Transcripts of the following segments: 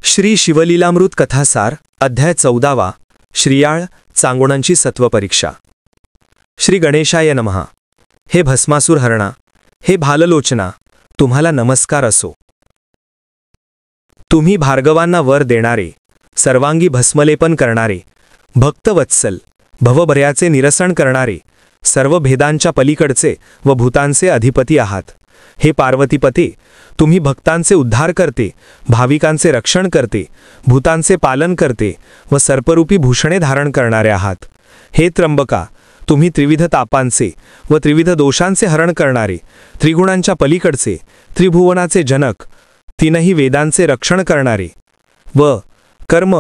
श्री शिवलीलामृत कथासार अध्याय 14 श्रीयाळ चांगुणांची सत्वपरीक्षा। श्री गणेशाय नमः। हे भस्मासूर हरणा, हे भाललोचना, तुम्हाला नमस्कार असो। तुम्ही भार्गवांना वर देणारे, सर्वांगी भस्मलेपन करणारे, भक्तवत्सल, भवभयाचे निरसन करणारे, सर्व भेदांच्या पलीकडचे व भूतांचे अधिपती आहात। हे पार्वतीपते, तुम्ही भक्तांचे उद्धार करते, भाविकांचे रक्षण करते, भूतांचे पालन करते व सर्परूपी भूषणे धारण करणारे आहात। हे त्र्यंबका, तुम्ही त्रिविध तापांचे व त्रिविध दोषांचे हरण करणारे, त्रिगुणांच्या पलीकडचे, त्रिभुवनाचे जनक, तीनही वेदांचे रक्षण करणारे व कर्म,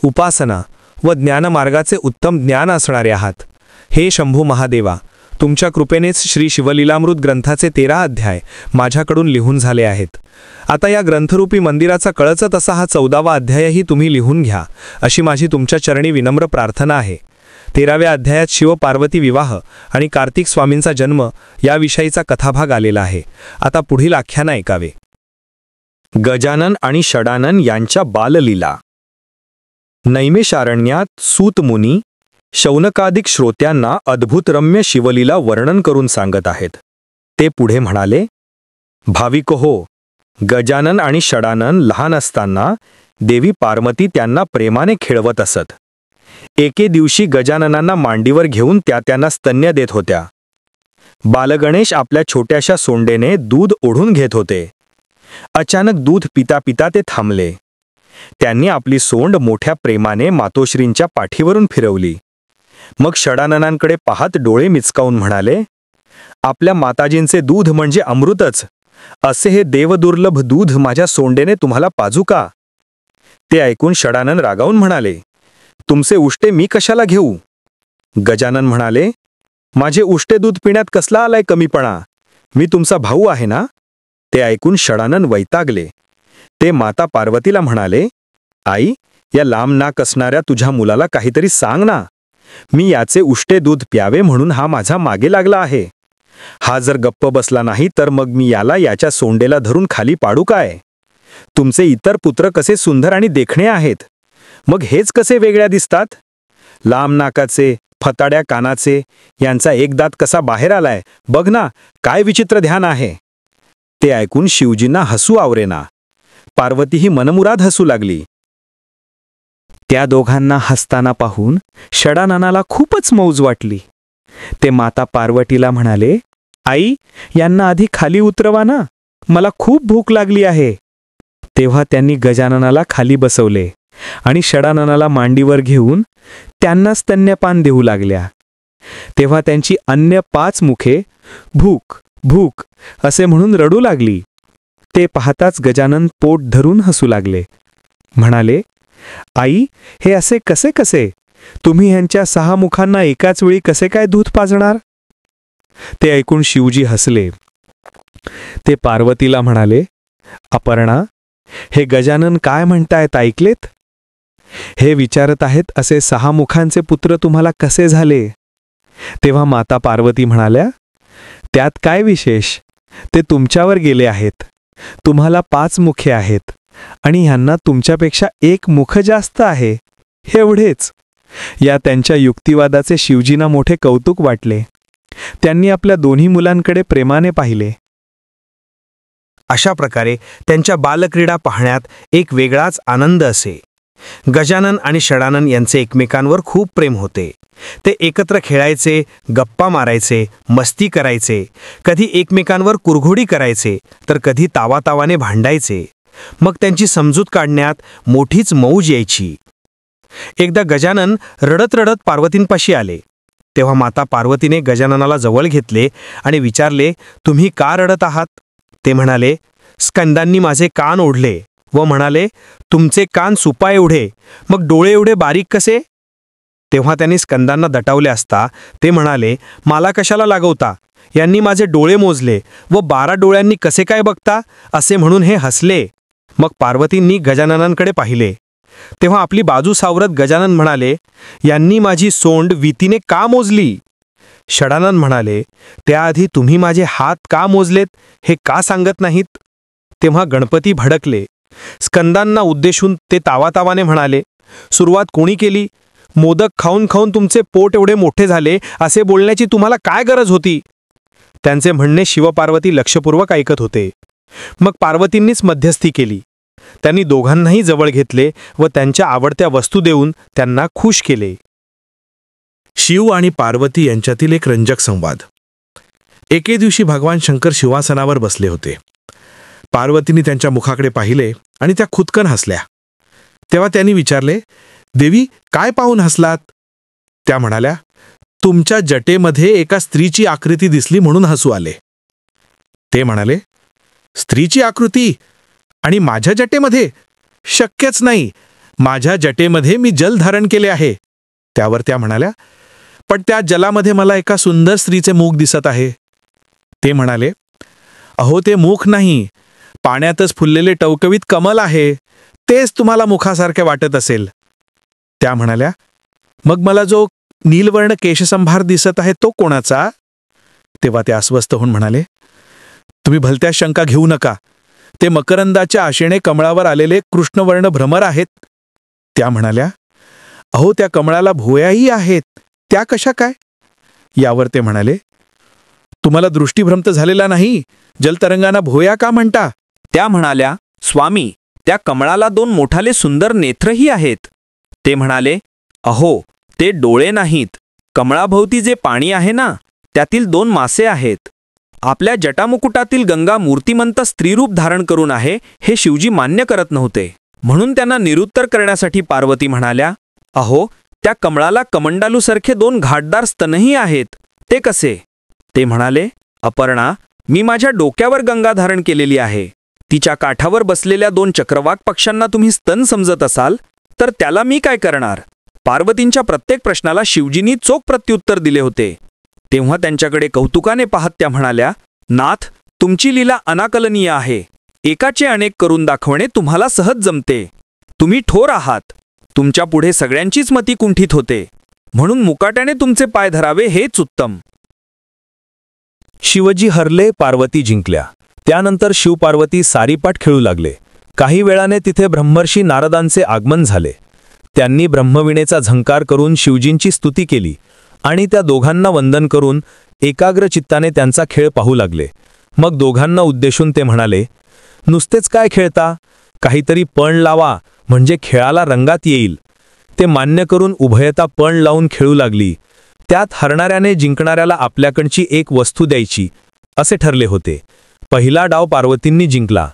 उपासना व ज्ञानमार्गाचे उत्तम ज्ञान असणारे आहात। हे शंभू महादेवा, तुमच्या कृपेनेच श्री शिवलीलामृत ग्रंथाचे 13 अध्याय माझ्याकडून लिहून झाले आहेत। आता या ग्रंथरूपी मंदिराचा कळच तसा हा 14वा अध्यायही तुम्ही लिहून घ्या, अशी माझी तुमच्या चरणी विनम्र प्रार्थना आहे। 13व्या अध्यायात शिव पार्वती विवाह आणि कार्तिक स्वामींचा जन्म याविषयीचा कथाभाग आलेला आहे। आता पुढील आख्यान ऐकावे। गजानन आणि षडानन यांच्या बाललीला। नैमिषारण्यात सूत मुनी शौनकादिक श्रोत्यांना अद्भुतरम्य शिवलीला वर्णन करून सांगत आहेत। ते पुढे म्हणाले, भाविक हो, गजानन आणि षडानन लहान असताना देवी पार्वती त्यांना प्रेमाने खेळवत असत। एके दिवशी गजाननांना मांडीवर घेऊन त्या त्यांना स्तन्य देत होत्या। बालगणेश आपल्या छोट्याशा सोंडेने दूध ओढून घेत होते। अचानक दूध पिता पिता ते थांबले। त्यांनी आपली सोंड मोठ्या प्रेमाने मातोश्रींच्या पाठीवरून फिरवली। मग षडाननांकडे पाहत डोळे मिचकावून म्हणाले, आपल्या माताजींचे दूध म्हणजे अमृतच, असे हे देवदुर्लभ दूध माझ्या सोंडेने तुम्हाला पाजू का? ते ऐकून षडानन रागावून म्हणाले, तुमचे उष्टे मी कशाला घेऊ? गजानन म्हणाले, माझे उष्टे दूध पिण्यात कसला आलाय कमीपणा? मी तुमचा भाऊ आहे ना? ते ऐकून षडानन वैतागले। ते माता पार्वतीला म्हणाले, आई, या लांब नाक असणाऱ्या तुझ्या मुलाला काहीतरी सांग ना। मी याचे उष्टे दूध प्यावे म्हणून हा माझा मागे लागला आहे। हा जर गप्प बसला नाही तर मग मी याला याच्या सोंडेला धरून खाली पाडू काय? तुमचे इतर पुत्र कसे सुंदर आणि देखणे आहेत, मग हेच कसे वेगळ्या दिसतात? लांब नाकाचे, फताड्या कानाचे, यांचा एक दात कसा बाहेर आलाय, बघ ना, काय विचित्र ध्यान आहे। ते ऐकून शिवजींना हसू आवरेना। पार्वतीही मनमुराद हसू लागली। त्या दोघांना हसताना पाहून षडाननाला खूपच मौज वाटली। ते माता पार्वतीला म्हणाले, आई, यांना आधी खाली उतरवा ना, मला खूप भूक लागली आहे। तेव्हा त्यांनी गजाननाला खाली बसवले आणि षडाननाला मांडीवर घेऊन त्यांना स्तन्यपान देऊ लागल्या। तेव्हा त्यांची अन्य 5 मुखे भूक भूक असे म्हणून रडू लागली। ते पाहताच गजानन पोट धरून हसू लागले। म्हणाले, आई, हे असे कसे कसे? तुम्ही ह्यांच्या 6 मुखांना एकाच वेळी कसे काय दूध पाजणार? ते ऐकून शिवजी हसले। ते पार्वतीला म्हणाले, अपर्णा, हे गजानन काय म्हणतायत ऐकलेत? हे विचारत आहेत असे 6 मुखांचे पुत्र तुम्हाला कसे झाले? तेव्हा माता पार्वती म्हणाल्या, त्यात काय विशेष? ते तुमच्यावर गेले आहेत। तुम्हाला 5 मुखे आहेत आणि ह्यांना तुमच्यापेक्षा 1 मुख जास्त आहे, एवढेच। या त्यांच्या युक्तिवादाचे शिवजींना मोठे कौतुक वाटले। त्यांनी आपल्या दोन्ही मुलांकडे प्रेमाने पाहिले। अशा प्रकारे त्यांच्या बालक्रीडा पाहण्यात एक वेगळाच आनंद असे। गजानन आणि षडानन यांचे एकमेकांवर खूप प्रेम होते। ते एकत्र खेळायचे, गप्पा मारायचे, मस्ती करायचे, कधी एकमेकांवर कुरघोडी करायचे तर कधी तावातावाने भांडायचे। मग त्यांची समजूत काढण्यात मोठीच मौज यायची। एकदा गजानन रडत रडत पार्वतींपाशी आले। तेव्हा माता पार्वतीने गजाननाला जवळ घेतले आणि विचारले, तुम्ही का रडत आहात? ते म्हणाले, स्कंदांनी माझे कान ओढले व म्हणाले, तुमचे कान सुपा एवढे, मग डोळे एवढे बारीक कसे? तेव्हा त्यांनी स्कंदांना दटावले असता ते म्हणाले, मला कशाला लागवता? यांनी माझे डोळे मोजले व 12 डोळ्यांनी कसे काय बघता, असे म्हणून हे हसले। मग पार्वतींनी गजाननांकडे पाहिले। तेव्हा आपली बाजू सावरत गजानन म्हणाले, यांनी माझी सोंड वीतीने का मोजली? षडानन म्हणाले, त्याआधी तुम्ही माझे हात का मोजलेत हे का सांगत नाहीत? तेव्हा गणपती भडकले स्कंदांना उद्देशून ते तावातावाने म्हणाले, सुरुवात कोणी केली? मोदक खाऊन खाऊन तुमचे पोट एवढे मोठे झाले असे बोलण्याची तुम्हाला काय गरज होती? त्यांचे म्हणणे शिवपार्वती लक्षपूर्वक ऐकत होते. मग पार्वतींनीच मध्यस्थी केली. त्यांनी दोघांनाही जवळ घेतले व त्यांच्या आवडत्या वस्तू देऊन त्यांना खुश केले. शिव आणि पार्वती यांच्यातील एक रंजक संवाद. एके दिवशी भगवान शंकर शिवासनावर बसले होते. पार्वतींनी त्यांच्या मुखाकडे पाहिले आणि त्या खुदकन हसल्या. तेव्हा त्यांनी विचारले, देवी, काय पाहून हसलात? त्या म्हणाल्या, तुमच्या जटेमध्ये एका स्त्रीची आकृती दिसली म्हणून हसू आले. ते म्हणाले, स्त्रीची आकृती आणि माझ्या जटेमध्ये? शक्यच नाही. माझ्या जटेमध्ये मी जल धारण केले आहे. त्यावर त्या म्हणाल्या, पण त्या जलामध्ये मला एका सुंदर स्त्रीचे मुख दिसत आहे. ते म्हणाले, अहो, ते मुख नाही, पाण्यातच फुललेले टवकवीत कमल आहे. तेच तुम्हाला मुखासारखे वाटत असेल. त्या म्हणाल्या, मग मला जो नीलवर्ण केशसंभार दिसत आहे तो कोणाचा? तेव्हा ते अस्वस्थ होऊन म्हणाले, तुम्ही भलत्या शंका घेऊ नका. ते मकरंदाच्या आशेने कमळावर आलेले कृष्णवर्ण भ्रमर आहेत. त्या म्हणाल्या, अहो, त्या कमळाला भुवयाही आहेत. त्या कशा काय? यावर ते म्हणाले, तुम्हाला दृष्टीभ्रंत झालेला नाही? जलतरंगांना भुवया का म्हणता? त्या म्हणाल्या, स्वामी, त्या कमळाला 2 मोठाले सुंदर नेत्रही आहेत. ते म्हणाले, अहो, ते डोळे नाहीत. कमळाभोवती जे पाणी आहे ना, त्यातील 2 मासे आहेत. आपल्या जटामुकुटातील गंगा मूर्तिमंत स्त्रीरूप धारण करून आहे हे शिवजी मान्य करत नव्हते. म्हणून त्यांना निरुत्तर करण्यासाठी पार्वती म्हणाल्या, अहो, त्या कमळाला कमंडालूसारखे 2 घाटदार स्तनही आहेत. ते कसे? ते म्हणाले, अपर्णा, मी माझ्या डोक्यावर गंगा धारण केलेली आहे. तिच्या काठावर बसलेल्या 2 चक्रवाक पक्ष्यांना तुम्ही स्तन समजत असाल तर त्याला मी काय करणार? पार्वतींच्या प्रत्येक प्रश्नाला शिवजींनी चोख प्रत्युत्तर दिले होते. तेव्हा त्यांच्याकडे कौतुकाने पाहत त्या म्हणाल्या, नाथ, तुमची लीला अनाकलनीय आहे. एकाचे अनेक करून दाखवणे तुम्हाला सहज जमते. तुम्ही ठोर आहात. तुमच्या पुढे सगळ्यांचीच मती कुंठित होते. म्हणून मुकाट्याने तुमचे पाय धरावे हेच उत्तम. शिवजी हरले, पार्वती जिंकल्या. त्यानंतर शिवपार्वती सारीपाट खेळू लागले. काही वेळाने तिथे ब्रह्मर्षी नारदांचे आगमन झाले. त्यांनी ब्रह्मवीणेचा झंकार करून शिवजींची स्तुती केली आणि त्या दोघांना वंदन करून एकाग्र चित्ताने त्यांचा खेळ पाहू लागले. मग दोघांना उद्देशून ते म्हणाले, नुसतेच काय खेळता? काहीतरी पण लावा, म्हणजे खेळाला रंगात येईल. ते मान्य करून उभयता पण लावून खेळू लागली. त्यात हरणाऱ्याने जिंकणाऱ्याला आपल्याकडची एक वस्तू द्यायची असे ठरले होते. पहिला डाव पार्वतींनी जिंकला.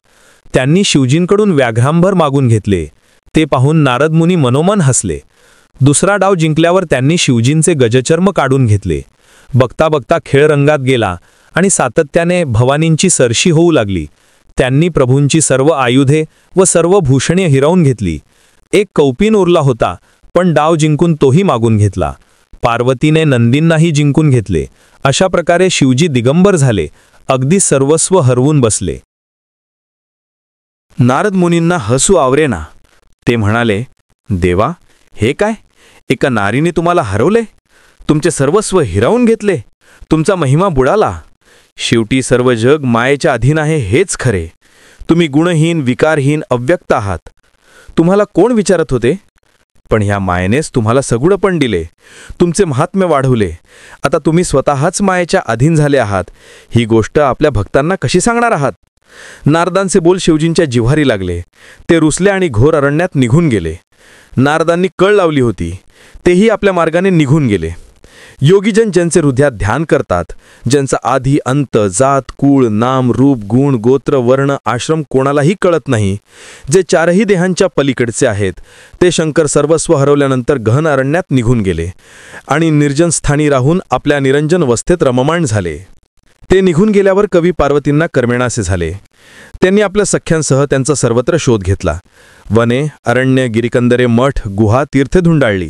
त्यांनी शिवजींकडून व्याघ्रांभर मागून घेतले. ते पाहून नारदमुनी मनोमन हसले. दुसरा डाव जिंकल्यावर त्यांनी शिवजींचे गजचर्म काढून घेतले. बघता बघता खेळ रंगात गेला आणि सातत्याने भवानींची सरशी होऊ लागली. त्यांनी प्रभूंची सर्व आयुधे व सर्व भूषणे हिरावून घेतली. एक कौपीन उरला होता, पण डाव जिंकून तोही मागून घेतला. पार्वतीने नंदींनाही जिंकून घेतले. अशा प्रकारे शिवजी दिगंबर झाले, अगदी सर्वस्व हरवून बसले. नारद मुनींना हसू आवरेना. ते म्हणाले, देवा, हे काय? एका नारीने तुम्हाला हरवले, तुमचे सर्वस्व हिरावून घेतले, तुमचा महिमा बुडाला. शेवटी सर्व जग मायेच्या अधीन आहे हेच खरे. तुम्ही गुणहीन, विकारहीन, अव्यक्त आहात. तुम्हाला कोण विचारत होते? पण ह्या मायेनेच तुम्हाला सगुणपण दिले, तुमचे महात्म्य वाढवले. आता तुम्ही स्वतःच मायेच्या अधीन झाले आहात. ही गोष्ट आपल्या भक्तांना कशी सांगणार आहात? नारदांचे बोल शिवजींच्या जिव्हारी लागले. ते रुसले आणि घोर अरण्यात निघून गेले. नारदांनी कळ लावली होती, तेही आपल्या मार्गाने निघून गेले. योगीजन ज्यांचे हृदयात ध्यान करतात, ज्यांचा आधी अंत, जात, कुळ, नाम, रूप, गुण, गोत्र, वर्ण, आश्रम कोणालाही कळत नाही, जे 4ही देहांच्या पलीकडचे आहेत, ते शंकर सर्वस्व हरवल्यानंतर गहन अरण्यात निघून गेले आणि निर्जन स्थानी राहून आपल्या निरंजन अवस्थेत रममाण झाले. ते निघून गेल्यावर कवी पार्वतींना करमेणासे झाले. त्यांनी आपल्या सख्यांसह त्यांचा सर्वत्र शोध घेतला. वने, अरण्य, गिरिकंदरे, मठ, गुहा, तीर्थे धुंडाळली.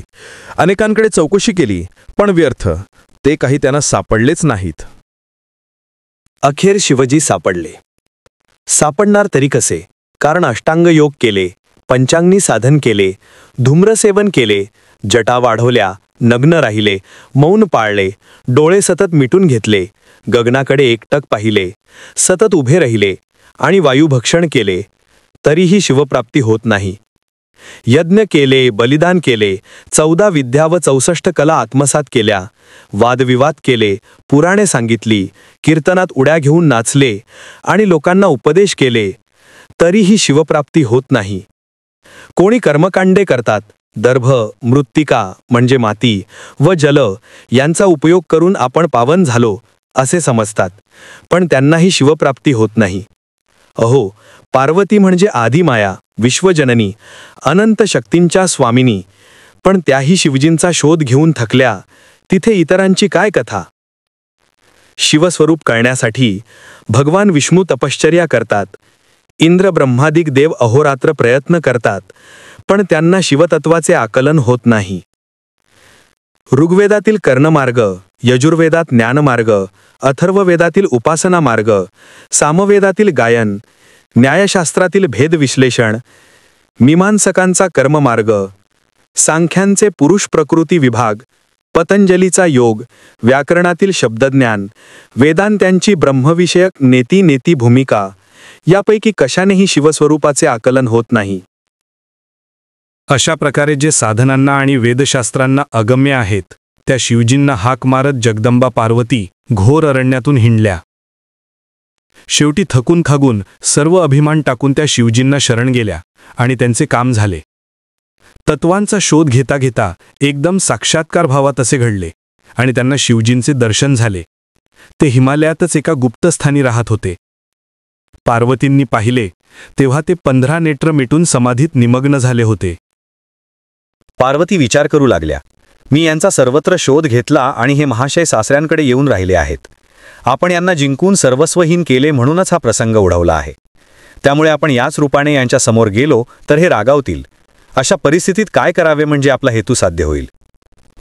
अनेकांकडे चौकशी केली, पण व्यर्थ. ते काही त्यांना सापडलेच नाहीत. अखेर शिवजी सापडले. सापडणार तरी कसे? कारण अष्टांग योग केले, पंचांगनी साधन केले, धूम्रसेवन केले, जटा वाढवल्या, नग्न राहिले, मौन पाळले, डोळे सतत मिटून घेतले, गगनाकडे एकटक पाहिले, सतत उभे राहिले आणि वायुभक्षण केले, तरीही शिवप्राप्ती होत नाही. यज्ञ केले, बलिदान केले, 14 विद्या व 64 कला आत्मसात केल्या, वादविवाद केले, पुराणे सांगितली, कीर्तनात उड्या घेऊन नाचले आणि लोकांना उपदेश केले, तरीही शिवप्राप्ती होत नाही. कोणी कर्मकांडे करतात, दर्भ, मृत्तिका म्हणजे माती व जल यांचा उपयोग करून आपण पावन झालो असे समजतात, पण त्यांनाही शिवप्राप्ती होत नाही. अहो, पार्वती म्हणजे आदिमाया, विश्वजननी, अनंत शक्तींच्या स्वामिनी, पण त्याही शिवजींचा शोध घेऊन थकल्या, तिथे इतरांची काय कथा. शिवस्वरूप कळण्यासाठी भगवान विष्णू तपश्चर्या करतात, इंद्र ब्रह्मादिक देव अहोरात्र प्रयत्न करतात, पण त्यांना शिवतत्वाचे आकलन होत नाही. ऋग्वेदातील कर्णमार्ग, यजुर्वेदात ज्ञानमार्ग, अथर्ववेदातील उपासना मार्ग, सामवेदातील गायन, न्यायशास्त्रातील भेदविश्लेषण, मीमांसकांचा कर्ममार्ग, सांख्यांचे पुरुष प्रकृती विभाग, पतंजलीचा योग, व्याकरणातील शब्दज्ञान, वेदांत्यांची ब्रह्मविषयक नेती भूमिका, यापैकी कशानेही शिवस्वरूपाचे आकलन होत नाही. अशा प्रकारे जे साधनांना आणि वेदशास्त्रांना अगम्य आहेत, त्या शिवजींना हाक मारत जगदंबा पार्वती घोर अरण्यातून हिंडल्या. शेवटी थकून खागून सर्व अभिमान टाकून त्या शिवजींना शरण गेल्या आणि त्यांचे काम झाले. तत्वांचा शोध घेता घेता एकदम साक्षात्कार भावात असे घडले आणि त्यांना शिवजींचे दर्शन झाले. ते हिमालयातच एका गुप्तस्थानी राहत होते. पार्वतींनी पाहिले तेव्हा ते 15 नेत्र मिटून समाधीत निमग्न झाले होते. पार्वती विचार करू लागल्या, मी यांचा सर्वत्र शोध घेतला आणि हे महाशय सासऱ्यांकडे येऊन राहिले आहेत. आपण यांना जिंकून सर्वस्वहीन केले म्हणूनच हा प्रसंग ओढवला आहे. त्यामुळे आपण याच रूपाने यांच्या समोर गेलो तर हे रागावतील. अशा परिस्थितीत काय करावे म्हणजे आपला हेतू साध्य होईल.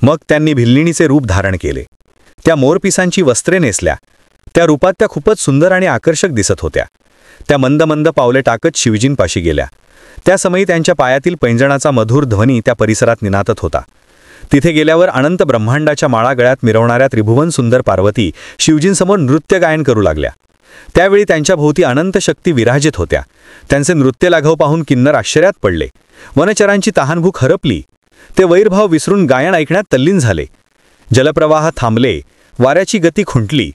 मग त्यांनी भिल्लिणीचे रूप धारण केले. त्या मोरपिसांची वस्त्रे नेसल्या. त्या रूपात त्या खूपच सुंदर आणि आकर्षक दिसत होत्या. त्या मंद मंद पावले टाकत शिवजींपाशी गेल्या. त्या समयी त्यांच्या पायातील पैंजणाचा मधुर ध्वनी त्या परिसरात निनादत होता. तिथे गेल्यावर अनंत ब्रह्मांडाच्या माळा गळ्यात मिरवणाऱ्या त्रिभुवन सुंदर पार्वती शिवजींसमोर नृत्य गायन करू लागल्या. त्यावेळी त्यांच्या भोवती अनंत शक्ती विराजित होत्या. त्यांचे नृत्य लाघव पाहून किन्नर आश्चर्यात पडले. वनचरांची तहानभूक हरपली. ते वैरभाव विसरून गायन ऐकण्यात तल्लीन झाले. जलप्रवाह थांबले, वाऱ्याची गती खुंटली,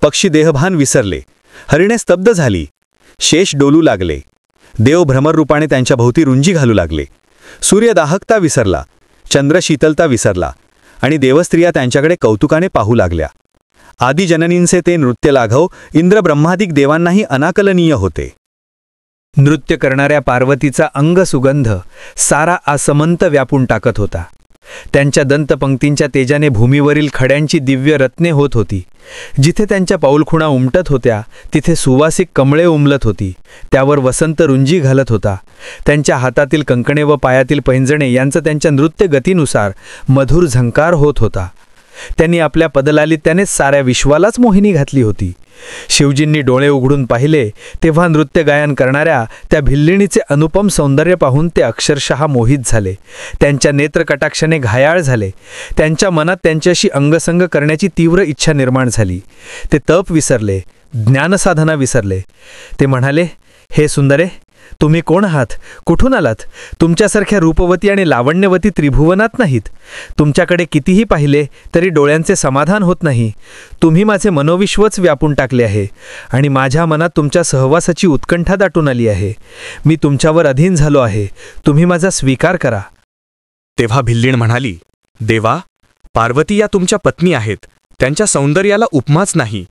पक्षी देहभान विसरले, हरिणे स्तब्ध झाली, शेष डोलू लागले, देव भ्रमररूपाने त्यांच्या भोवती रुंजी घालू लागले. सूर्य दाहकता विसरला, चंद्र शीतलता विसरला आणि देवस्त्रिया त्यांच्याकडे कौतुकाने पाहू लागल्या. आदिजननींचे ते नृत्य लाघव इंद्र ब्रह्मादिक देवांनाही अनाकलनीय होते. नृत्य करणाऱ्या पार्वतीचा अंगसुगंध सारा आसमंत व्यापून टाकत होता. त्यांच्या दंतपंक्तींच्या तेजाने भूमीवरील खड्यांची दिव्य रत्ने होत होती. जिथे त्यांच्या पाऊलखुणा उमटत होत्या तिथे सुवासिक कमळे उमलत होती. त्यावर वसंत रुंजी घालत होता. त्यांच्या हातातील कंकणे व पायातील पैंजणे यांचा त्यांच्या नृत्य गतीनुसार मधुर झंकार होत होता. त्यांनी आपल्या पदलालित्याने साऱ्या विश्वालाच मोहिनी घातली होती. शिवजींनी डोळे उघडून पाहिले तेव्हा नृत्य गायन करणाऱ्या त्या भिल्लिणीचे अनुपम सौंदर्य पाहून ते अक्षरशः मोहित झाले. त्यांच्या नेत्रकटाक्षाने घायाळ झाले. त्यांच्या मनात त्यांच्याशी अंगसंग करण्याची तीव्र इच्छा निर्माण झाली. ते तप विसरले, ज्ञानसाधना विसरले. ते म्हणाले, हे सुंदरे, तुम्ही कोण आहात? कुठून आलात? तुमच्यासारख्या रूपवती आणि लावण्यवती त्रिभुवनात नाहीत. तुमच्याकडे कितीही पाहिले तरी डोळ्यांचे समाधान होत नाही. तुम्ही माझे मनोविश्वच व्यापून टाकले आहे आणि माझ्या मनात तुमच्या सहवासाची उत्कंठा दाटून आली आहे. मी तुमच्यावर अधीन झालो आहे. तुम्ही माझा स्वीकार करा. तेव्हा भिल्लीण म्हणाली, देवा, पार्वती या तुमच्या पत्नी आहेत. त्यांच्या सौंदर्याला उपमाच नाही.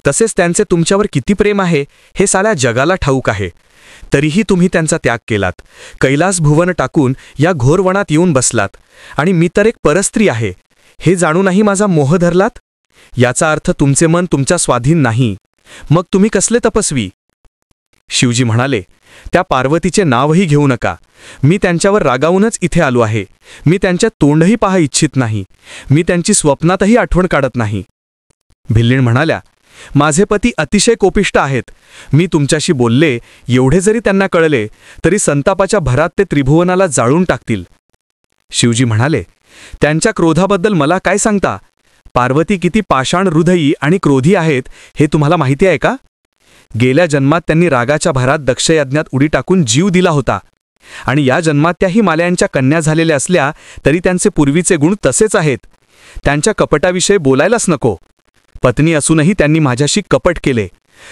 तसेच त्यांचे तुमच्यावर किती प्रेम आहे हे साऱ्या जगाला ठाऊक आहे. तरीही तुम्ही त्यांचा त्याग केलात. कैलास भुवन टाकून या घोर वनात येऊन बसलात आणि मी तर एक परस्त्री आहे हे जाणूनही माझा मोह धरलात. याचा अर्थ तुमचे मन तुमच्या स्वाधीन नाही. मग तुम्ही कसले तपस्वी? शिवजी म्हणाले, त्या पार्वतीचे नावही घेऊ नका. मी त्यांच्यावर रागावूनच इथे आलो आहे. मी त्यांच्या तोंडही पाहा इच्छित नाही. मी त्यांची स्वप्नातही आठवण काढत नाही. भिल्लीण म्हणाल्या, माझे पती अतिशय कोपिष्ट आहेत. मी तुमच्याशी बोलले एवढे जरी त्यांना कळले तरी संतापाच्या भरात ते त्रिभुवनाला जाळून टाकतील. शिवजी म्हणाले, त्यांच्या क्रोधाबद्दल मला काय सांगता? पार्वती किती पाषाण हृदयी आणि क्रोधी आहेत हे तुम्हाला माहिती आहे का? गेल्या जन्मात त्यांनी रागाच्या भरात दक्षयज्ञात उडी टाकून जीव दिला होता, आणि या जन्मात त्याही माल्यांच्या कन्या झालेल्या असल्या तरी त्यांचे पूर्वीचे गुण तसेच आहेत. त्यांच्या कपटाविषयी बोलायलाच नको. पत्नी असूनही त्यांनी माझ्याशी कपट केले.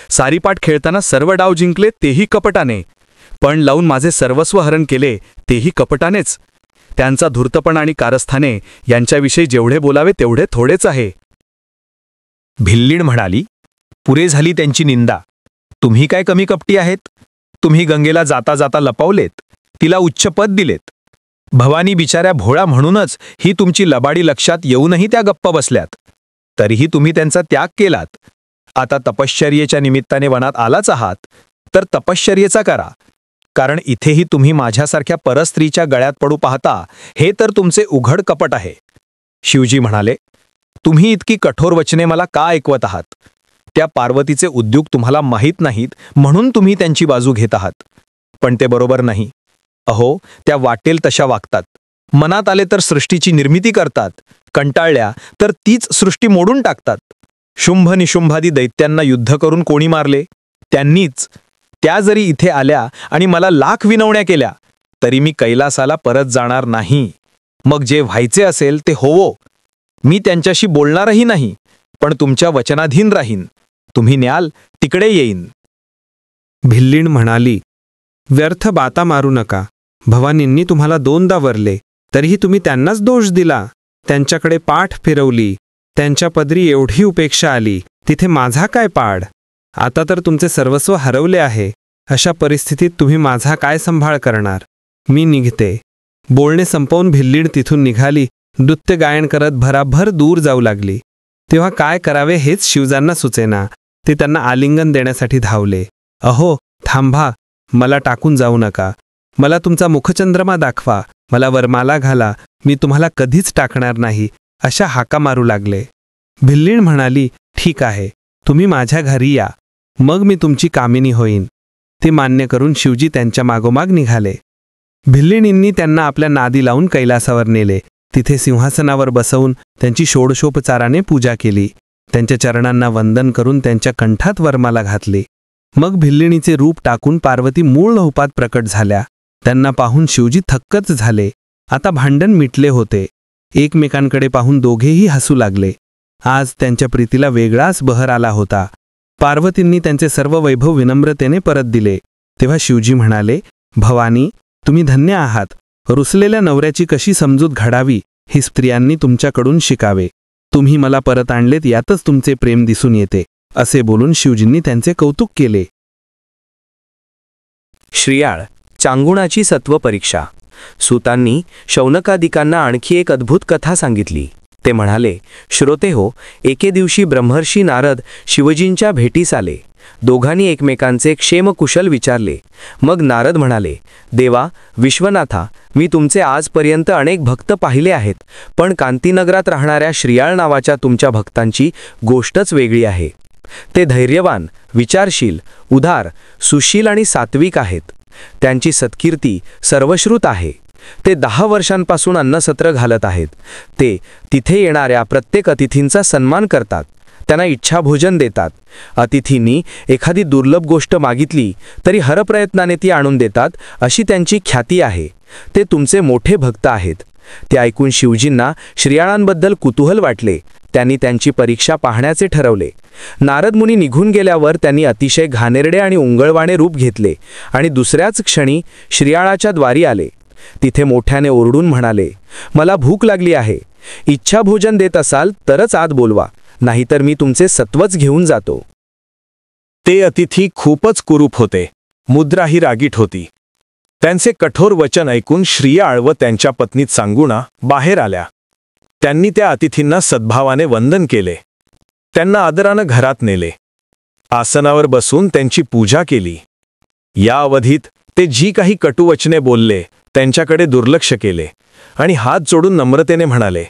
सारीपाट खेळताना सर्व डाव जिंकले तेही कपटाने. पण लावून माझे सर्वस्व हरण केले तेही कपटानेच. त्यांचा धूर्तपणा आणि कारस्थाने यांच्याविषयी जेवढे बोलावे तेवढे थोडेच आहे. भिल्लीण म्हणाली, पुरे झाली त्यांची निंदा. तुम्ही काय कमी कपटी आहेत? तुम्ही गंगेला जाता जाता लपवलेत, तिला उच्च पद दिलेत. भवानी बिचाऱ्या भोळा म्हणूनच ही तुमची लबाडी लक्षात येऊनही त्या गप्प बसल्यात. तरीही तुम्ही त्यांचा त्याग केलात. आता तपश्चर्येच्या निमित्ताने वनात आलाच आहात तर तपश्चर्येचा करा, कारण इथेही तुम्ही माझ्यासारख्या परस्त्रीच्या गळ्यात पडू पाहता हे तर तुमचे उघड कपट आहे. शिवजी म्हणाले, तुम्ही इतकी कठोर वचने मला का ऐकवत आहात? त्या पार्वतीचे उद्योग तुम्हाला माहीत नाहीत म्हणून तुम्ही त्यांची बाजू घेत आहात. पण ते बरोबर नाही. अहो, त्या वाटेल तशा वागतात. मनात आले तर सृष्टीची निर्मिती करतात, कंटाळल्या तर तीच सृष्टी मोडून टाकतात. शुंभ निशुंभादी दैत्यांना युद्ध करून कोणी मारले? त्यांनीच. त्या जरी इथे आल्या आणि मला लाख विनवण्या केल्या तरी मी कैलासाला परत जाणार नाही. मग जे व्हायचे असेल ते होवो. मी त्यांच्याशी बोलणारही नाही, पण तुमच्या वचनाधीन राहीन. तुम्ही न्याल तिकडे येईन. भिल्लीण म्हणाली, व्यर्थ बाता मारू नका. भवानींनी तुम्हाला 2दा वरले तरीही तुम्ही त्यांनाच दोष दिला. त्यांच्याकडे पाठ फिरवली. त्यांच्या पदरी एवढी उपेक्षा आली, तिथे माझा काय पाड? आता तर तुमचे सर्वस्व हरवले आहे. अशा परिस्थितीत तुम्ही माझा काय संभाळ करणार? मी निघते. बोलणे संपवून भिल्लीण तिथून निघाली. नृत्य गायन करत भराभर दूर जाऊ लागली. तेव्हा काय करावे हेच शिवजांना सुचेना. ते त्यांना आलिंगन देण्यासाठी धावले. अहो, थांबा, मला टाकून जाऊ नका. मला तुमचा मुखचंद्रमा दाखवा, मला वरमाला घाला, मी तुम्हाला कधीच टाकणार नाही, अशा हाका मारू लागले. भिल्लीण म्हणाली, ठीक आहे, तुम्ही माझ्या घरी या, मग मी तुमची कामिनी होईन. ते मान्य करून शिवजी त्यांच्या मागोमाग निघाले. भिल्लीणींनी त्यांना आपल्या नादी लावून कैलासावर नेले. तिथे सिंहासनावर बसवून त्यांची षोडशोपचाराने पूजा केली. त्यांच्या चरणांना वंदन करून त्यांच्या कंठात वरमाला घातली. मग भिल्लिणीचे रूप टाकून पार्वती मूळ रूपात प्रकट झाल्या. त्यांना पाहून शिवजी थक्कच झाले. आता भांडण मिटले होते. एकमेकांकडे पाहून दोघेही हसू लागले. आज त्यांच्या प्रीतीला वेगळाच बहर आला होता. पार्वतींनी त्यांचे सर्व वैभव विनम्रतेने परत दिले. तेव्हा शिवजी म्हणाले, भवानी, तुम्ही धन्य आहात. रुसलेल्या नवऱ्याची कशी समजूत घडावी हे स्त्रियांनी तुमच्याकडून शिकावे. तुम्ही मला परत आणलेत यातच तुमचे प्रेम दिसून येते, असे बोलून शिवजींनी त्यांचे कौतुक केले. श्रियाळ चांगुणाची सत्व परीक्षा. सूतांनी शौनकादिकांना आणखी एक अद्भुत कथा सांगितली. ते म्हणाले, श्रोते हो, एके दिवशी ब्रह्मर्षी नारद शिवजींच्या भेटीस आले. दोघांनी एकमेकांचे क्षेमकुशल विचारले. मग नारद म्हणाले, देवा, विश्वनाथा, मी तुमचे आजपर्यंत अनेक भक्त पाहिले आहेत, पण कांतीनगरात राहणाऱ्या श्रियाळ नावाच्या तुमच्या भक्तांची गोष्टच वेगळी आहे. ते धैर्यवान, विचारशील, उदार, सुशील आणि सात्विक आहेत. त्यांची सत्कीर्ती सर्वश्रुत आहे. ते 10 वर्षांपासून अन्नसत्र घालत आहेत. ते तिथे येणाऱ्या प्रत्येक अतिथींचा सन्मान करतात, त्यांना इच्छाभोजन देतात. अतिथींनी एखादी दुर्लभ गोष्ट मागितली तरी हरप्रयत्नाने ती आणून देतात, अशी त्यांची ख्याती आहे. ते तुमचे मोठे भक्त आहेत. ते ऐकून शिवजींना श्रियाळांबद्दल कुतूहल वाटले. त्यांनी त्यांची परीक्षा पाहण्याचे ठरवले. नारद मुनी निघून गेल्यावर त्यांनी अतिशय घाणेरडे आणि उंगळवाणे रूप घेतले आणि दुसऱ्याच क्षणी श्रियाळाच्या द्वारी आले. तिथे मोठ्याने ओरडून म्हणाले, मला भूक लागली आहे. इच्छाभोजन देत असाल तरच आत बोलवा, नाहीतर मी तुमचे सत्वच घेऊन जातो. ते अतिथी खूपच कुरूप होते. मुद्राही रागीट होती. त्यांचे कठोर वचन ऐकून श्रियाळ व त्यांच्या पत्नी चांगुणा बाहेर आल्या. त्यांनी त्या अतिथींना सद्भावाने वंदन केले. त्यांना आदरानं घरात नेले. आसनावर बसून त्यांची पूजा केली. या अवधीत ते जी काही कटुवचने बोलले त्यांच्याकडे दुर्लक्ष केले आणि हात जोडून नम्रतेने म्हणाले,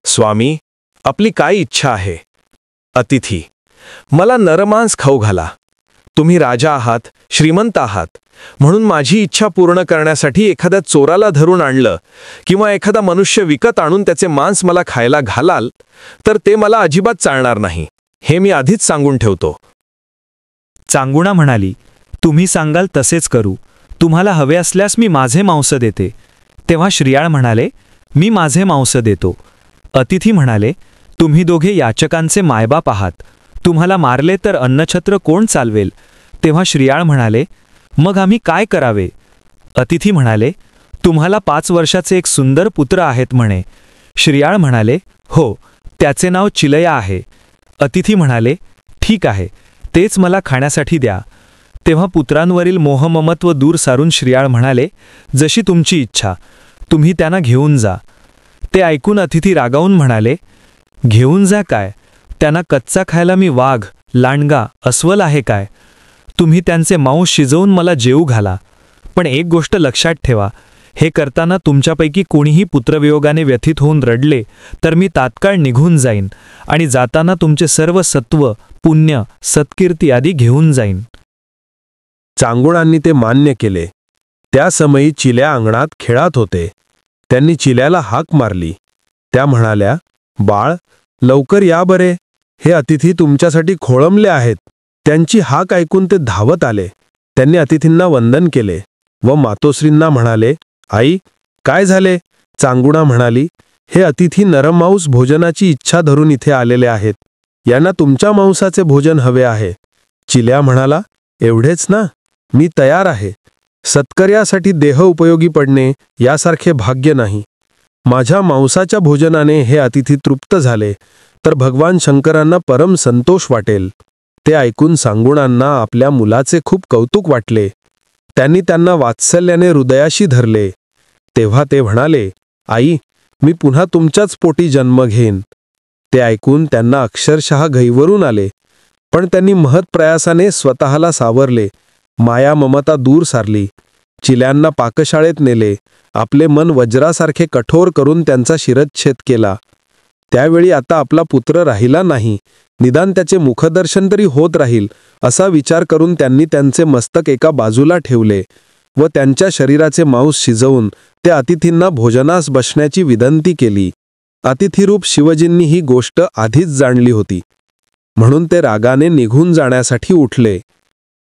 स्वामी, आपली काय इच्छा आहे? अतिथी, मला नरमांस खाऊ घाला. तुम्ही राजा आहात, श्रीमंत आहात, म्हणून माझी इच्छा पूर्ण करण्यासाठी एखाद्या चोराला धरून आणलं किंवा एखादा मनुष्य विकत आणून त्याचे मांस मला खायला घालाल तर ते मला अजिबात चालणार नाही, हे मी आधीच सांगून ठेवतो. चांगुणा म्हणाली, तुम्ही सांगाल तसेच करू. तुम्हाला हवे असल्यास मी माझे मांस देते. तेव्हा श्रियाळ म्हणाले, मी माझे मांस देतो. अतिथी म्हणाले, तुम्ही दोघे याचकांचे मायबाप आहात. तुम्हाला मारले तर अन्नछत्र कोण चालवेल? तेव्हा श्रियाळ म्हणाले, मग आम्ही काय करावे? अतिथी म्हणाले, तुम्हाला 5 वर्षाचे एक सुंदर पुत्र आहेत म्हणे. श्रियाळ म्हणाले, हो, त्याचे नाव चिलया आहे. अतिथी म्हणाले, ठीक आहे, तेच मला खाण्यासाठी द्या. तेव्हा पुत्रांवरील मोहममत्व दूर सारून श्रियाळ म्हणाले, जशी तुमची इच्छा, तुम्ही त्यांना घेऊन जा. ते ऐकून अतिथी रागावून म्हणाले, घेऊन जा काय? त्यांना कच्चा खायला मी वाघ, लांडगा, अस्वल आहे काय? तुम्ही त्यांचे मांस शिजवून मला जेवू घाला. पण एक गोष्ट लक्षात ठेवा, हे करताना तुमच्यापैकी कोणीही पुत्रवियोगाने व्यथित होऊन रडले तर मी तात्काळ निघून जाईन आणि जाताना तुमचे सर्व सत्व, पुण्य, सत्कीर्ती आदी घेऊन जाईन. चांगुणांनी ते मान्य केले. त्या समयी चिल्या अंगणात खेळात होते. त्यांनी चिल्याला हाक मारली. त्या म्हणाल्या, बाळ, लवकर या बरे, हे अतिथी तुमच्यासाठी खोळंबले आहेत. त्यांची हाक ऐकून ते धावत आले. त्यांनी अतिथींना वंदन केले व मातोश्रींना म्हणाले, आई, काय झाले? चांगुणा म्हणाली, हे अतिथी नरमांस भोजनाची इच्छा धरून इथे आलेले आहेत. यांना तुमच्या मांसाचे भोजन हवे आहे. चिल्या म्हणाला, एवढेच ना, मी तयार आहे. सत्कर्यासाठी देह उपयोगी पडणे यासारखे भाग्य नाही. माझ्या मांसाच्या भोजनाने हे अतिथी तृप्त झाले तर भगवान शंकरांना परम संतोष वाटेल. ते ऐकून सांगुणांना आपल्या मुलाचे खूप कौतुक वाटले. त्यांनी त्यांना वात्सल्याने हृदयाशी धरले. तेव्हा ते म्हणाले, आई, मी पुन्हा तुमच्याच पोटी जन्म घेईन. ते ऐकून त्यांना अक्षरशः गैवरून आले. पण त्यांनी महत्प्रयासाने स्वतःला सावरले. माया ममता दूर सारली. चिल्यांना पाकशाळेत नेले. आपले मन वज्रासारखे कठोर करून त्यांचा शिरच्छेद केला. त्यावेळी आता आपला पुत्र राहिला नाही, निदान त्याचे मुखदर्शन तरी होत राहील असा विचार करून त्यांनी त्यांचे मस्तक एका बाजूला ठेवले व त्यांच्या शरीराचे मांस शिजवून त्या अतिथींना भोजनास बसण्याची विनंती केली. अतिथीरूप शिवजींनी ही गोष्ट आधीच जाणली होती, म्हणून ते रागाने निघून जाण्यासाठी उठले.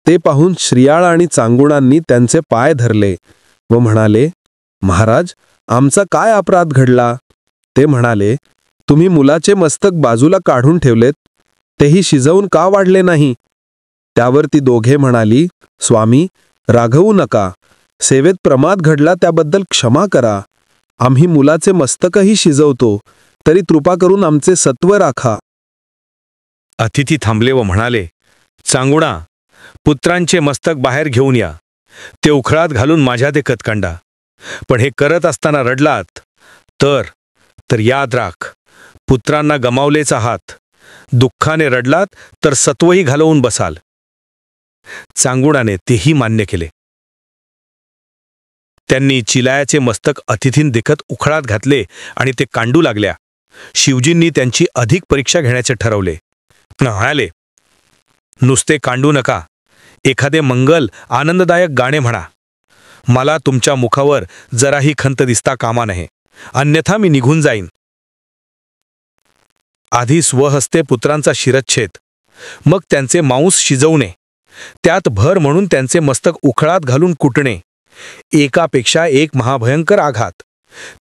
ते पाहून श्रियाळ आणि चांगुणांनी त्यांचे पाय धरले व म्हणाले, महाराज, आमचा काय अपराध घडला? ते म्हणाले, तुम्ही मुलाचे मस्तक बाजूला काढून ठेवलेत, तेही शिजवून का वाढले नाही? त्यावर ती दोघे म्हणाली, स्वामी, रागवू नका. सेवेत प्रमाद घडला त्याबद्दल क्षमा करा. आम्ही मुलाचे मस्तकही शिजवतो, तरी कृपा करून आमचे सत्व राखा. अतिथी थांबले व म्हणाले, चांगुणा, पुत्रांचे मस्तक बाहेर घेऊन या. ते उखळात घालून माझ्या ते कतकांडा. पण हे करत असताना रडलात तर याद राख, पुत्रांना गमावलेच आहात. दुःखाने रडलात तर सत्वही घालवून बसाल. चांगुणाने तेही मान्य केले. त्यांनी चिलायाचे मस्तक अतिथींदेखत उखळात घातले आणि ते कांडू लागल्या. शिवजींनी त्यांची अधिक परीक्षा घेण्याचे ठरवले. म्हणाले, नुसते कांडू नका, एखादे मंगल आनंददायक गाणे म्हणा. मला तुमच्या मुखावर जराही खंत दिसता कामा नये, अन्यथा मी निघून जाईन. आधी स्वहस्ते पुत्रांचा शिरच्छेद, मग त्यांचे मांस शिजवणे, त्यात भर म्हणून त्यांचे मस्तक उखळात घालून कुटणे. एकापेक्षा एक महाभयंकर आघात,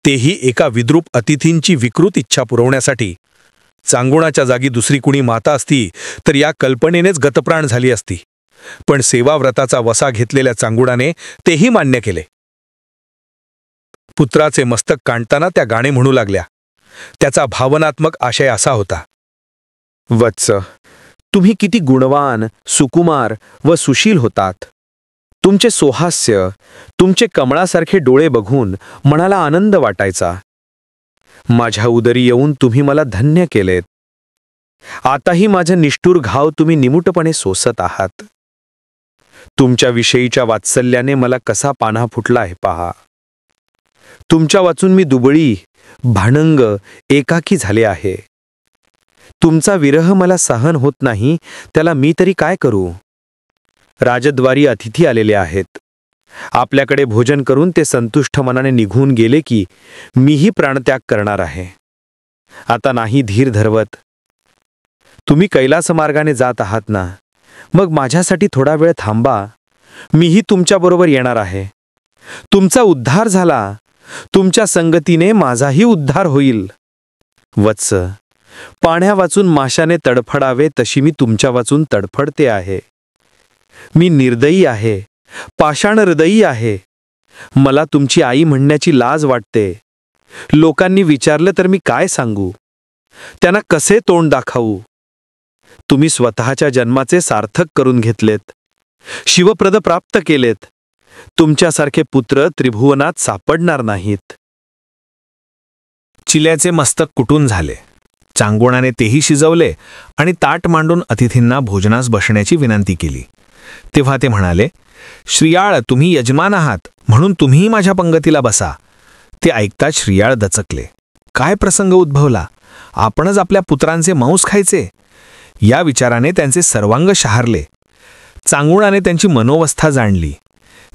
तेही एका विद्रूप अतिथींची विकृत इच्छा पुरवण्यासाठी. चांगुणाच्या जागी दुसरी कुणी माता असती तर या कल्पनेनेच गतप्राण झाली असती. पण सेवाव्रताचा वसा घेतलेल्या चांगुणाने तेही मान्य केले. पुत्राचे मस्तक काढताना त्या गाणे म्हणू लागल्या. त्याचा भावनात्मक आशय असा होता, वत्स, तुम्ही किती गुणवान, सुकुमार व सुशील होतात. तुमचे सोहास्य, तुमचे कमळासारखे डोळे बघून मनाला आनंद वाटायचा. माझ्या उदरी येऊन तुम्ही मला धन्य केलेत. आताही माझा निष्ठुर घाव तुम्ही निमुटपणे सोसत आहात. तुमच्या विषयीच्या वात्सल्याने मला कसा पान्हा फुटला आहे पहा. तुमच्या वाचून मी दुबळी, भाणंग, एकाकी झाले आहे. तुमचा विरह मला सहन होत नाही, त्याला मी तरी काय करू? राजद्वारी अतिथी आलेले आहेत. आपल्याकडे भोजन करून ते संतुष्ट मनाने निघून गेले की मीही प्राणत्याग करणार आहे. आता नाही धीर धरवत. तुम्ही कैलास मार्गाने जात आहात ना, मग माझ्यासाठी थोडा वेळ थांबा. मीही तुमच्याबरोबर येणार आहे. तुमचा उद्धार झाला, तुमच्या संगतीने माझाही उद्धार होईल. वत्स, पाण्या वाचून माशाने तडफडावे तशी मी तुमच्या वाचून तडफडते आहे. मी निर्दयी आहे, पाषाण हृदयी आहे. मला तुमची आई म्हणण्याची लाज वाटते. लोकांनी विचारलं तर मी काय सांगू? त्यांना कसे तोंड दाखवू? तुम्ही स्वतःच्या जन्माचे सार्थक करून घेतलेत, शिवप्रद प्राप्त केलेत. तुमच्यासारखे पुत्र त्रिभुवनात सापडणार नाहीत. चिल्याचे मस्तक कुटून झाले. चांगुणाने तेही शिजवले आणि ताट मांडून अतिथींना भोजनास बसण्याची विनंती केली. तेव्हा ते म्हणाले, श्रियाळ, तुम्ही यजमान आहात म्हणून तुम्हीही माझ्या पंगतीला बसा. ते ऐकताच श्रियाळ दचकले. काय प्रसंग उद्भवला? आपणच आपल्या पुत्रांचे मांस खायचे? या विचाराने त्यांचे सर्वांग शहारले. चांगुणाने त्यांची मनोवस्था जाणली.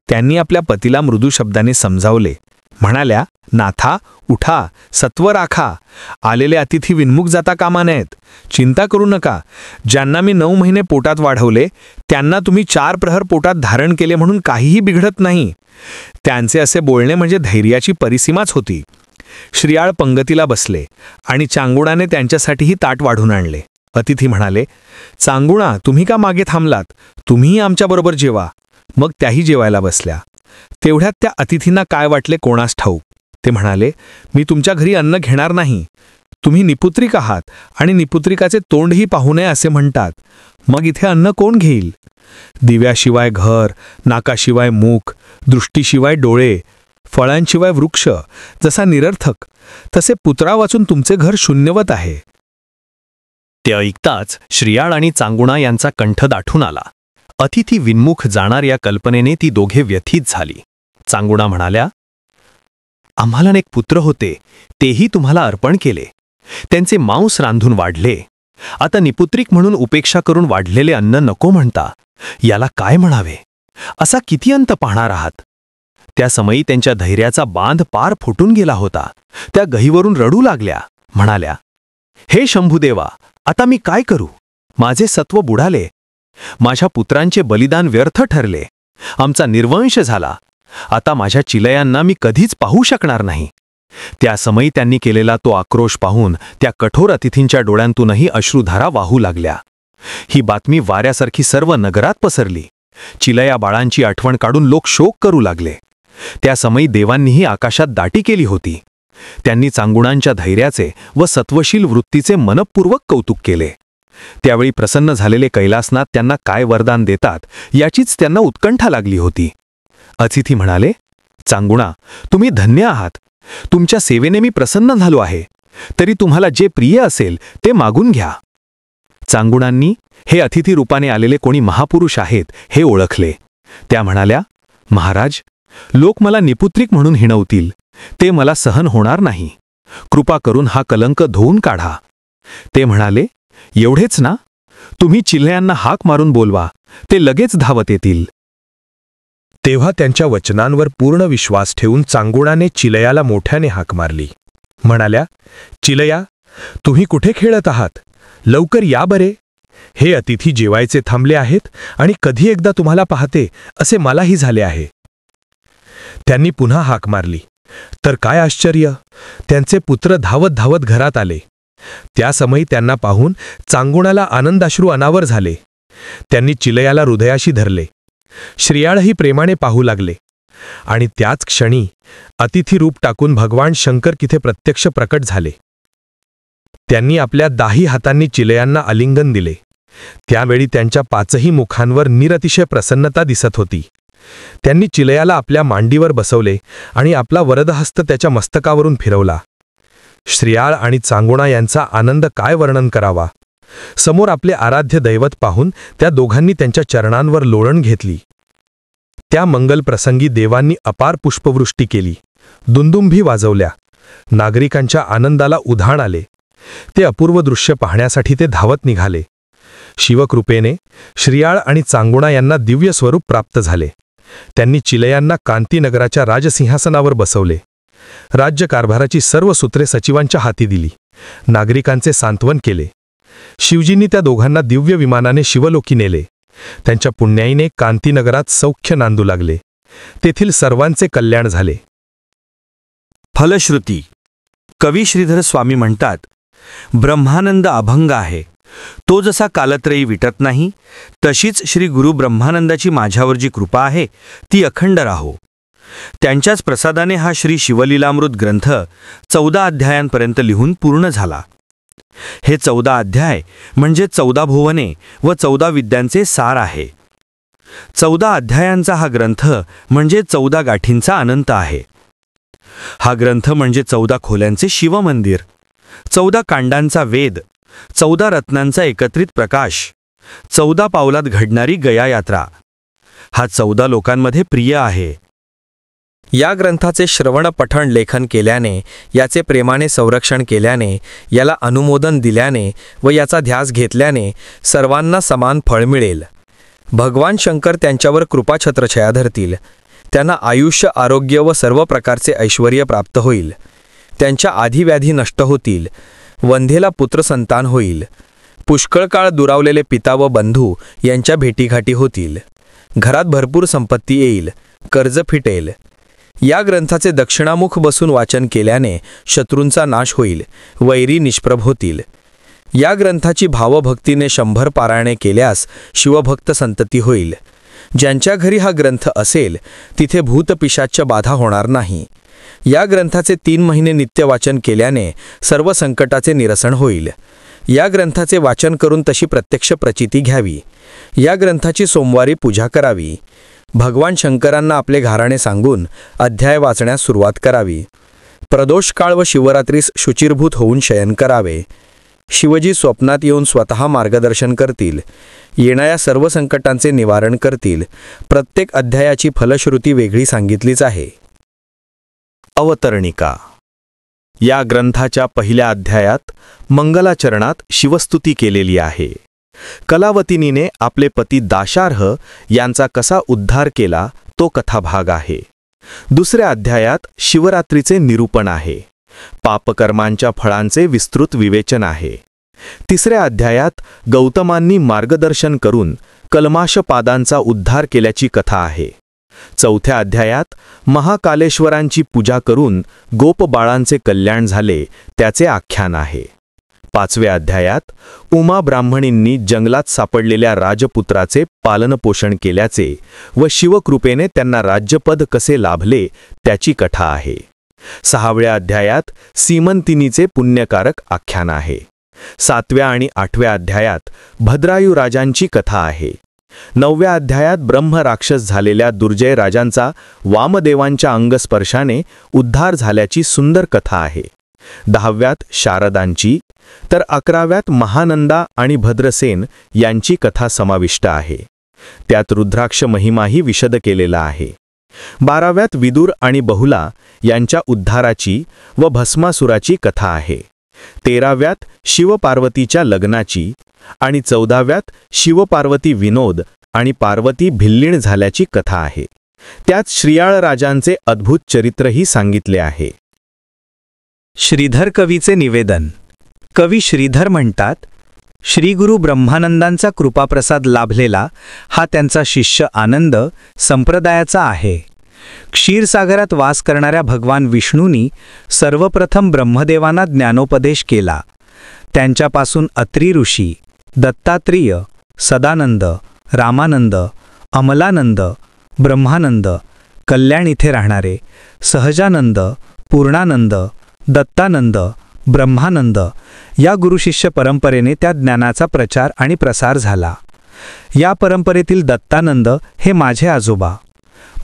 त्यांनी आपल्या पतीला मृदू शब्दाने समजावले. म्हणाल्या, नाथा, उठा, सत्व राखा. आलेले अतिथी विन्मुख जाता कामा नयेत. चिंता करू नका. ज्यांना मी 9 महिने पोटात वाढवले त्यांना तुम्ही 4 प्रहर पोटात धारण केले म्हणून काहीही बिघडत नाही. त्यांचे असे बोलणे म्हणजे धैर्याची परिसीमाच होती. श्रियाळ पंगतीला बसले आणि चांगुणाने त्यांच्यासाठीही ताट वाढून आणले. अतिथी म्हणाले, चांगुणा, तुम्ही का मागे थांबलात? तुम्हीही आमच्याबरोबर जेवा. मग त्याही जेवायला बसल्या. तेवढ्यात त्या अतिथींना काय वाटले कोणास ठाऊक. ते म्हणाले, मी तुमच्या घरी अन्न घेणार नाही. तुम्ही निपुत्रिक आहात आणि निपुत्रिकाचे तोंडही पाहू नये असे म्हणतात. मग इथे अन्न कोण घेईल? दिव्याशिवाय घर, नाकाशिवाय मुख, दृष्टीशिवाय डोळे, फळांशिवाय वृक्ष जसा निरर्थक, तसे पुत्रा वाचून तुमचे घर शून्यवत आहे. ते ऐकताच श्रियाळ आणि चांगुणा यांचा कंठ दाटून आला. अतिथी विन्मुख जाणार या कल्पनेने ती दोघे व्यथित झाली. चांगुणा म्हणाल्या, आम्हाला एक पुत्र होते, तेही तुम्हाला अर्पण केले. त्यांचे मांस रांधून वाढले. आता निपुत्रिक म्हणून उपेक्षा करून वाढलेले अन्न नको म्हणता. याला काय म्हणावे? असा किती अंत पाहणार आहात? त्या समयी त्यांच्या धैर्याचा बांध पार फुटून गेला होता. त्या गहीवरून रडू लागल्या. म्हणाल्या, हे शंभुदेवा, आता मी काय करू? माझे सत्व बुडाले. माझ्या पुत्रांचे बलिदान व्यर्थ ठरले. आमचा निर्वंश झाला. आता माझ्या चिलयांना मी कधीच पाहू शकणार नाही. त्या समयी त्यांनी केलेला तो आक्रोश पाहून त्या कठोर अतिथींच्या डोळ्यांतूनही अश्रुधारा वाहू लागल्या. ही बातमी वाऱ्यासारखी सर्व नगरात पसरली. चिलया बाळांची आठवण काढून लोक शोक करू लागले. त्या समयी देवांनीही आकाशात दाटी केली होती. त्यांनी चांगुणांच्या धैर्याचे व सत्वशील वृत्तीचे मनपूर्वक कौतुक केले. त्यावेळी प्रसन्न झालेले कैलासनाथ त्यांना काय वरदान देतात याचीच त्यांना उत्कंठा लागली होती. अतिथी म्हणाले, चांगुणा, तुम्ही धन्य आहात. तुमच्या सेवेने मी प्रसन्न झालो आहे. तरी तुम्हाला जे प्रिय असेल ते मागून घ्या. चांगुणांनी हे अतिथी रूपाने आलेले कोणी महापुरुष आहेत हे ओळखले. त्या म्हणाल्या, महाराज, लोक मला निपुत्रिक म्हणून हिणवतील. ते मला सहन होणार नाही. कृपा करून हा कलंक धुवून काढा. ते म्हणाले, एवढेच ना? तुम्ही चिल्ह्यांना हाक मारून बोलवा, ते लगेच धावत येतील. तेव्हा त्यांच्या वचनांवर पूर्ण विश्वास ठेवून चांगुणाने चिलयाला मोठ्याने हाक मारली. म्हणाल्या, चिलया, तुम्ही कुठे खेळत आहात? लवकर या बरे. हे अतिथी जेवायचे थांबले आहेत आणि कधी एकदा तुम्हाला पाहते असे मलाही झाले आहे. त्यांनी पुन्हा हाक मारली तर काय आश्चर्य, त्यांचे पुत्र धावत धावत घरात आले. त्या समयी त्यांना पाहून चांगुणाला आनंदाश्रू अनावर झाले. त्यांनी चिलयाला हृदयाशी धरले. श्रियाळही प्रेमाने पाहू लागले आणि त्याच क्षणी अतिथी रूप टाकून भगवान शंकर तिथे प्रत्यक्ष प्रकट झाले. त्यांनी आपल्या 10 हातांनी चिलयांना आलिंगन दिले. त्यावेळी त्यांच्या 5ही मुखांवर निरतिशय प्रसन्नता दिसत होती. त्यांनी चिलयाला आपल्या मांडीवर बसवले आणि आपला वरदहस्त त्याच्या मस्तकावरून फिरवला. श्रियाळ आणि चांगुणा यांचा आनंद काय वर्णन करावा. समोर आपले आराध्य दैवत पाहून त्या दोघांनी त्यांच्या चरणांवर लोळण घेतली. त्या मंगल प्रसंगी देवांनी अपार पुष्पवृष्टी केली. दुंदुंभी वाजवल्या. नागरिकांच्या आनंदाला उधाण आले. ते अपूर्व दृश्य पाहण्यासाठी ते धावत निघाले. शिवकृपेने श्रियाळ आणि चांगुणा यांना दिव्य स्वरूप प्राप्त झाले. त्यांनी चिलयांना कांतीनगराच्या राजसिंहासनावर बसवले. राज्यकारभाराची सर्व सूत्रे सचिवांच्या हाती दिली. नागरिकांचे सांत्वन केले. शिवजींनी त्या दोघांना दिव्य विमानाने शिवलोकी नेले. त्यांच्या पुण्याईने कांतीनगरात सौख्य नांदू लागले. तेथील सर्वांचे कल्याण झाले. फलश्रुती. कवी श्रीधर स्वामी म्हणतात, ब्रह्मानंद अभंग आहे. तो जसा कालत्रयी विटत नाही, तशीच श्री गुरु ब्रह्मानंदाची माझ्यावर जी कृपा आहे ती अखंड राहो. त्यांच्याच प्रसादाने हा श्री शिवलीलामृत ग्रंथ 14 अध्यायांपर्यंत लिहून पूर्ण झाला. हे 14 अध्याय म्हणजे 14 भुवने व 14 विद्यांचे सार आहे. 14 अध्यायांचा हा ग्रंथ म्हणजे 14 गाठींचा अनंत आहे. हा ग्रंथ म्हणजे 14 खोल्यांचे शिवमंदिर, 14 कांडांचा वेद, 14 रत्नांचा एकत्रित प्रकाश, 14 पावलात घडणारी गया यात्रा. हा 14 लोकांमध्ये प्रिय आहे. या ग्रंथाचे श्रवण पठण लेखन केल्याने, याचे प्रेमाने संरक्षण केल्याने, याला अनुमोदन दिल्याने व याचा ध्यास घेतल्याने सर्वांना समान फळ मिळेल. भगवान शंकर त्यांच्यावर कृपाछत्रछाया धरतील. त्यांना आयुष्य, आरोग्य व सर्व प्रकारचे ऐश्वर्य प्राप्त होईल. त्यांच्या आधिव्याधी नष्ट होतील. वंध्येला पुत्रसंतान होईल. पुष्कळ काळ दुरावलेले पिता व बंधू यांच्या भेटीघाटी होतील. घरात भरपूर संपत्ती येईल. कर्ज फिटेल. या ग्रंथाचे दक्षिणामुख बसून वाचन केल्याने शत्रूंचा नाश होईल. वैरी निष्प्रभ होतील. या ग्रंथाची भावभक्तीने 100 पारायणे केल्यास शिवभक्त संतती होईल. ज्यांच्या घरी हा ग्रंथ असेल तिथे भूतपिशाच्य बाधा होणार नाही. या ग्रंथाचे 3 महिने नित्य वाचन केल्याने सर्व संकटाचे निरसन होईल. या ग्रंथाचे वाचन करून तशी प्रत्यक्ष प्रचिती घ्यावी. या ग्रंथाची सोमवारी पूजा करावी. भगवान शंकरांना आपले घराणे सांगून अध्याय वाचण्यास सुरुवात करावी. प्रदोष काळ व शिवरात्रीस शुचिरभूत होऊन शयन करावे. शिवजी स्वप्नात येऊन स्वतः मार्गदर्शन करतील. येणाऱ्या सर्व संकटांचे निवारण करतील. प्रत्येक अध्यायाची फलश्रुती वेगळी सांगितलीच आहे. अवतरणिका. या ग्रंथाच्या पहिल्या अध्यायात मंगलाचरणात शिवस्तुती केलेली आहे. कलावतीनीने आपले पती दाशार्ह यांचा कसा उद्धार केला तो कथाभाग आहे. दुसऱ्या अध्यायात शिवरात्रीचे निरूपण आहे. पापकर्मांच्या फळांचे विस्तृत विवेचन आहे. तिसऱ्या अध्यायात गौतमांनी मार्गदर्शन करून कल्माशपादांचा उद्धार केल्याची कथा आहे. चौथ्या अध्यायात महाकालेश्वरांची पूजा करून गोपबाळांचे कल्याण झाले त्याचे आख्यान आहे. पाचव्या अध्यायात उमा ब्राह्मणींनी जंगलात सापडलेल्या राजपुत्राचे पालनपोषण केल्याचे व शिवकृपेने त्यांना राज्यपद कसे लाभले त्याची कथा आहे. 6व्या अध्यायात सीमंतिनीचे पुण्यकारक आख्यान आहे. 7व्या आणि 8व्या अध्यायात भद्रायू राजांची कथा आहे. 9व्या अध्यायात ब्रह्मराक्षस झालेल्या दुर्जय राजांचा वामदेवांच्या अंगस्पर्शाने उद्धार झाल्याची सुंदर कथा आहे. 10व्यात शारदांची तर 11व्यात महानंदा आणि भद्रसेन यांची कथा समाविष्ट आहे. त्यात रुद्राक्ष महिमाही विशद केलेला आहे. 12व्यात विदुर आणि बहुला यांच्या उद्धाराची व भस्मासुराची कथा आहे. 13व्यात शिवपार्वतीच्या लग्नाची आणि 14व्यात शिवपार्वती विनोद आणि पार्वती भिल्लीण झाल्याची कथा आहे. त्यात श्रीयाळ राजांचे अद्भुत चरित्रही सांगितले आहे. श्रीधर कवीचे निवेदन. कवी श्रीधर म्हणतात, श्रीगुरु ब्रह्मानंदांचा कृपाप्रसाद लाभलेला हा त्यांचा शिष्य आनंद संप्रदायाचा आहे. क्षीरसागरात वास करणाऱ्या भगवान विष्णूंनी सर्वप्रथम ब्रह्मदेवांना ज्ञानोपदेश केला. त्यांच्यापासून अत्री ऋषी, दत्तात्रेय, सदानंद, रामानंद, अमलानंद, ब्रह्मानंद, कल्याण इथे राहणारे, सहजानंद, पूर्णानंद, दत्तानंद, ब्रह्मानंद या गुरुशिष्य परंपरेने त्या ज्ञानाचा प्रचार आणि प्रसार झाला. या परंपरेतील दत्तानंद हे माझे आजोबा.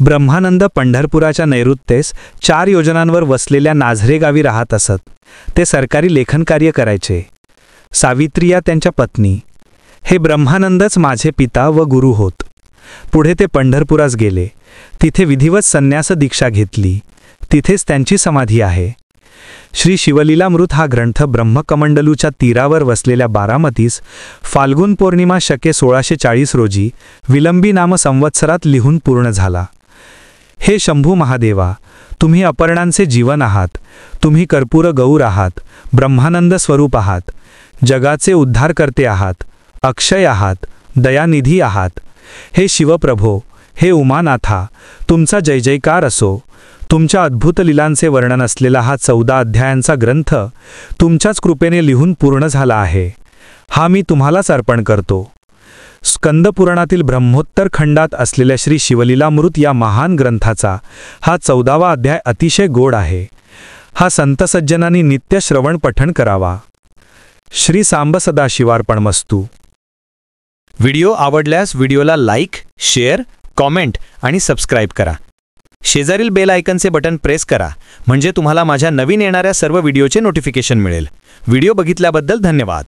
ब्रह्मानंद पंढरपुराच्या नैऋत्येस 4 योजनांवर वसलेल्या नाझरे गावी राहत असत. ते सरकारी लेखनकार्य करायचे. सावित्री या त्यांच्या पत्नी. हे ब्रह्मानंदच माझे पिता व गुरु होत. पुढे ते पंढरपुरास गेले. तिथे विधिवत संन्यास दीक्षा घेतली. तिथेच त्यांची समाधी आहे. श्री शिवलीलामृत हा ग्रंथ ब्रह्मकमंडलूच्या तीरावर वसलेल्या बारामतीस फाल्गुन पौर्णिमा शके 1640 रोजी विलंबी नाम संवत्सरात लिहून पूर्ण झाला. हे शंभू महादेवा, तुम्ही अपर्णांचे जीवन आहात. तुम्ही कर्पूर गौर आहात. ब्रह्मानंद स्वरूप आहात. जगाचे उद्धार करते आहात. अक्षय आहात. दयानिधी आहात. हे शिवप्रभो, हे उमानाथा, तुमचा जय जयकार असो. तुमच्या अद्भुत लीलांचे वर्णन असलेला हा 14 अध्यायांचा ग्रंथ तुमच्याच कृपेने लिहून पूर्ण झाला आहे. हा मी तुम्हालाच अर्पण करतो. स्कंदपुराणातील ब्रह्मोत्तर खंडात असलेल्या श्री शिवलीलामृत या महान ग्रंथाचा हा 14वा अध्याय अतिशय गोड आहे. हा संत सज्जनांनी नित्य श्रवण पठण करावा. श्री सांब सदाशिवार्पणमस्तु. व्हिडिओ आवडल्यास व्हिडिओला लाईक, शेअर, कॉमेंट आणि सबस्क्राईब करा. शेजारील बेल आयकनचे बटन प्रेस करा म्हणजे तुम्हाला माझ्या नवीन येणाऱ्या सर्व व्हिडिओचे नोटिफिकेशन मिळेल. व्हिडिओ बघितल्याबद्दल धन्यवाद.